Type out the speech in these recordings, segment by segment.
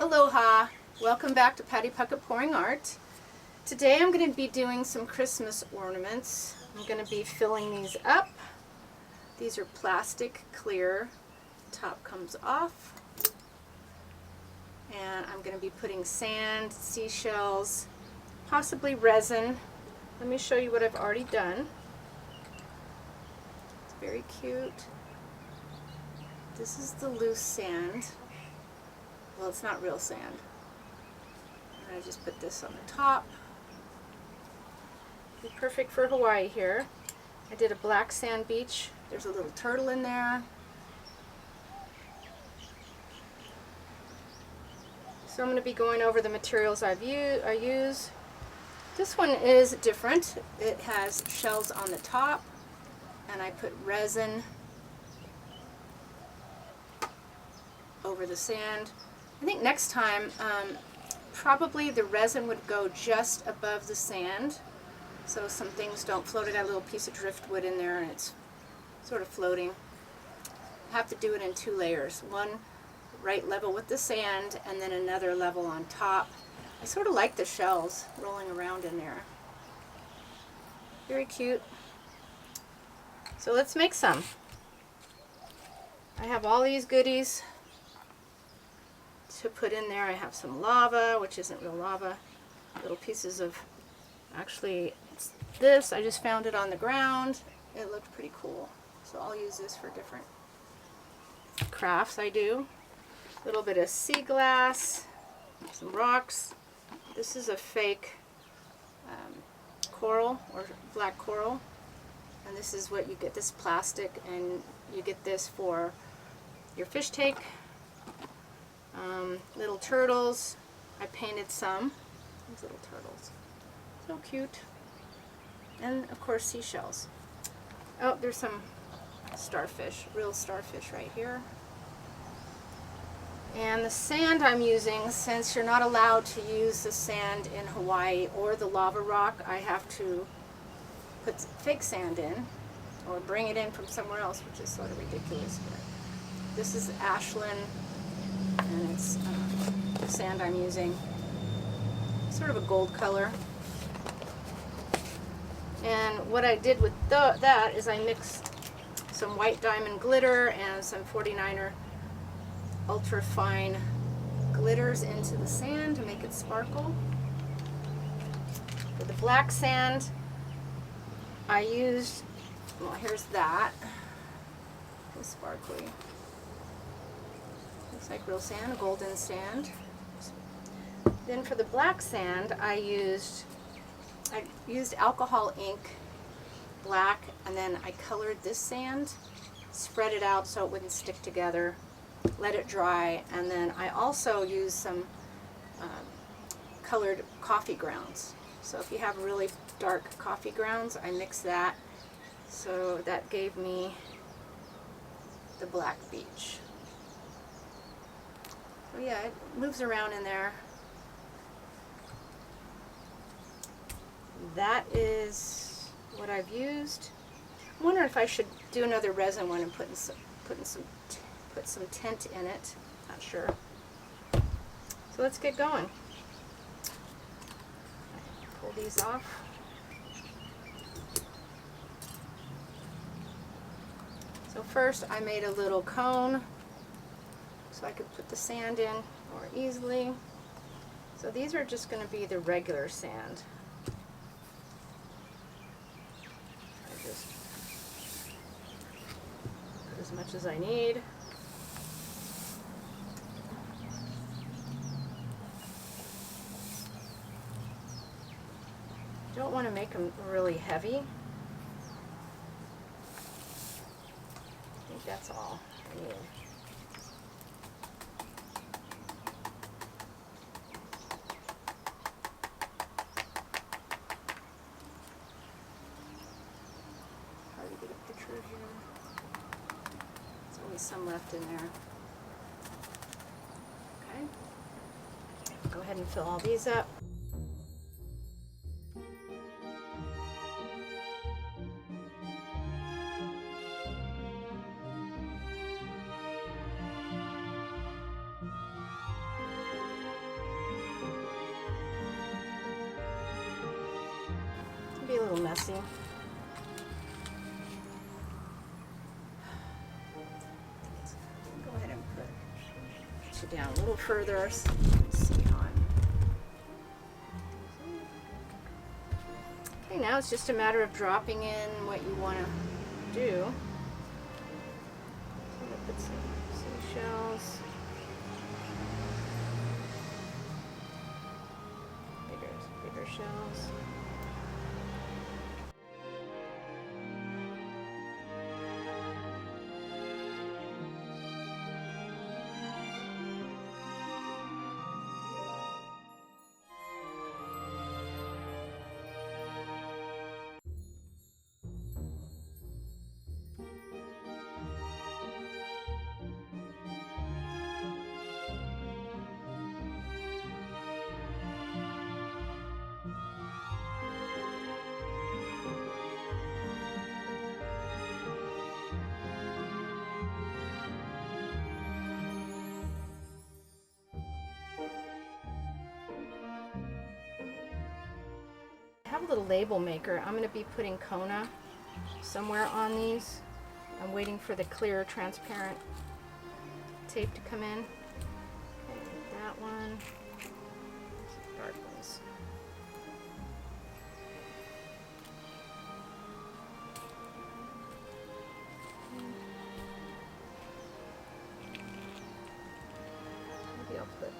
Aloha! Welcome back to Patty Puckett Pouring Art. Today I'm going to be doing some Christmas ornaments. I'm going to be filling these up. These are plastic clear. Top comes off. And I'm going to be putting sand, seashells, possibly resin. Let me show you what I've already done. It's very cute. This is the loose sand. Well, it's not real sand. And I just put this on the top. Be perfect for Hawaii here. I did a black sand beach. There's a little turtle in there. So I'm going to be going over the materials I use. This one is different. It has shells on the top, and I put resin over the sand. I think next time, probably the resin would go just above the sand, so some things don't float. I got a little piece of driftwood in there, and it's sort of floating. I have to do it in 2 layers. One right level with the sand, and then another level on top. I sort of like the shells rolling around in there. Very cute. So let's make some. I have all these goodies to put in there. I have some lava, which isn't real lava, little pieces of, actually it's this, I just found it on the ground. It looked pretty cool, so I'll use this for different crafts I do. A little bit of sea glass, some rocks. This is a fake coral, or black coral, and this is what you get, this plastic, and you get this for your fish tank. Little turtles. I painted some. These little turtles. So cute. And of course seashells. Oh, there's some starfish, real starfish right here. And the sand I'm using, since you're not allowed to use the sand in Hawaii or the lava rock, I have to put fake sand in, or bring it in from somewhere else, which is sort of ridiculous. But this is Ashland, and it's the sand I'm using. Sort of a gold color. And what I did with that is I mixed some white diamond glitter and some 49er ultra fine glitters into the sand to make it sparkle. For the black sand, I used, well, here's that. It's sparkly. Looks like real sand, a golden sand. Then for the black sand, I used alcohol ink, black, and then I colored this sand, spread it out so it wouldn't stick together, let it dry, and then I also used some colored coffee grounds. So if you have really dark coffee grounds, I mixed that, so that gave me the black beach. So yeah, it moves around in there. That is what I've used. I'm wondering if I should do another resin one and put some tint in it. Not sure. So let's get going. Pull these off. So first I made a little cone so I could put the sand in more easily. So these are just going to be the regular sand. I just put as much as I need. Don't want to make them really heavy. I think that's all I need. Hard to get a picture of here. There's always some left in there. Okay. Go ahead and fill all these up. little messy. Go ahead and put you down a little further so you can see on. Okay, now it's just a matter of dropping in what you want to do. I'm going to put some shells. Bigger shells. I have a little label maker. I'm going to be putting Kona somewhere on these. I'm waiting for the clear, transparent tape to come in. Okay, that one. Some dark ones. Maybe I'll put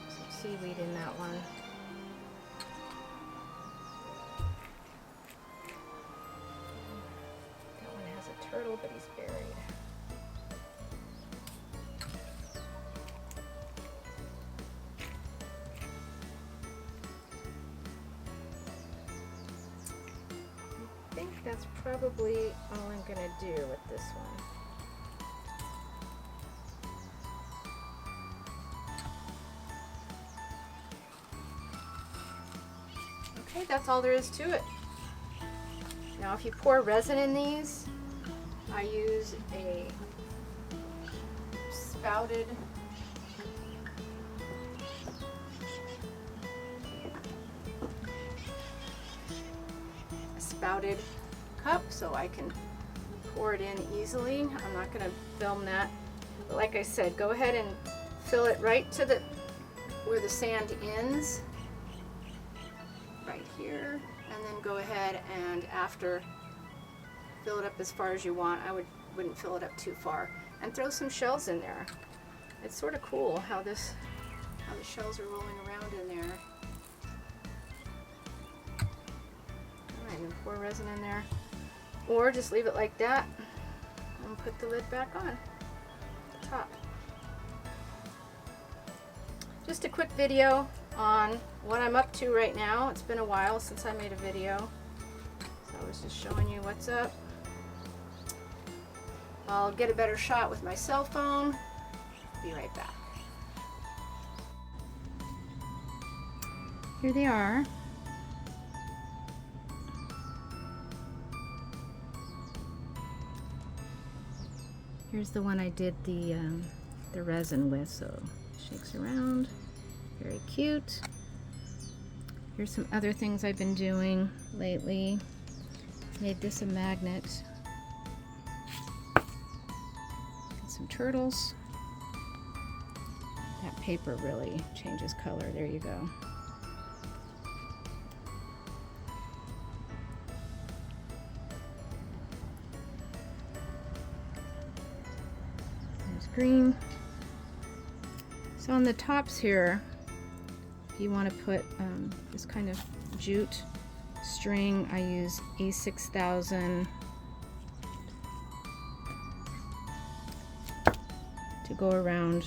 some seaweed in that one. Turtle, but he's buried. I think that's probably all I'm going to do with this one. Okay, that's all there is to it. Now if you pour resin in these, I use a spouted cup so I can pour it in easily. I'm not going to film that, but like I said, go ahead and fill it right to the where the sand ends, right here, and then go ahead and after fill it up as far as you want. I wouldn't fill it up too far, and throw some shells in there. It's sort of cool how the shells are rolling around in there. All right, and pour resin in there, or just leave it like that and put the lid back on the top. Just a quick video on what I'm up to right now. It's been a while since I made a video, so I was just showing you what's up. I'll get a better shot with my cell phone. Be right back. Here they are. Here's the one I did the resin with, so it shakes around. Very cute. Here's some other things I've been doing lately. Made this a magnet. Some turtles. That paper really changes color. There you go. There's green. So on the tops here, if you want to put this kind of jute string, I use A6000 to go around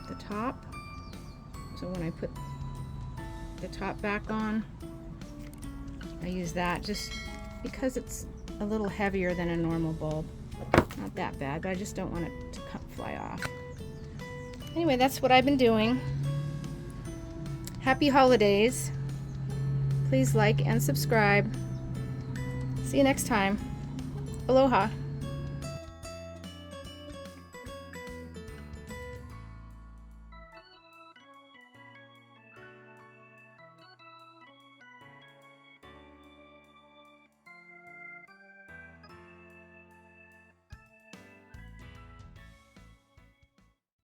the top. So when I put the top back on, I use that just because it's a little heavier than a normal bulb. Not that bad, but I just don't want it to fly off. Anyway, that's what I've been doing. Happy holidays. Please like and subscribe. See you next time. Aloha.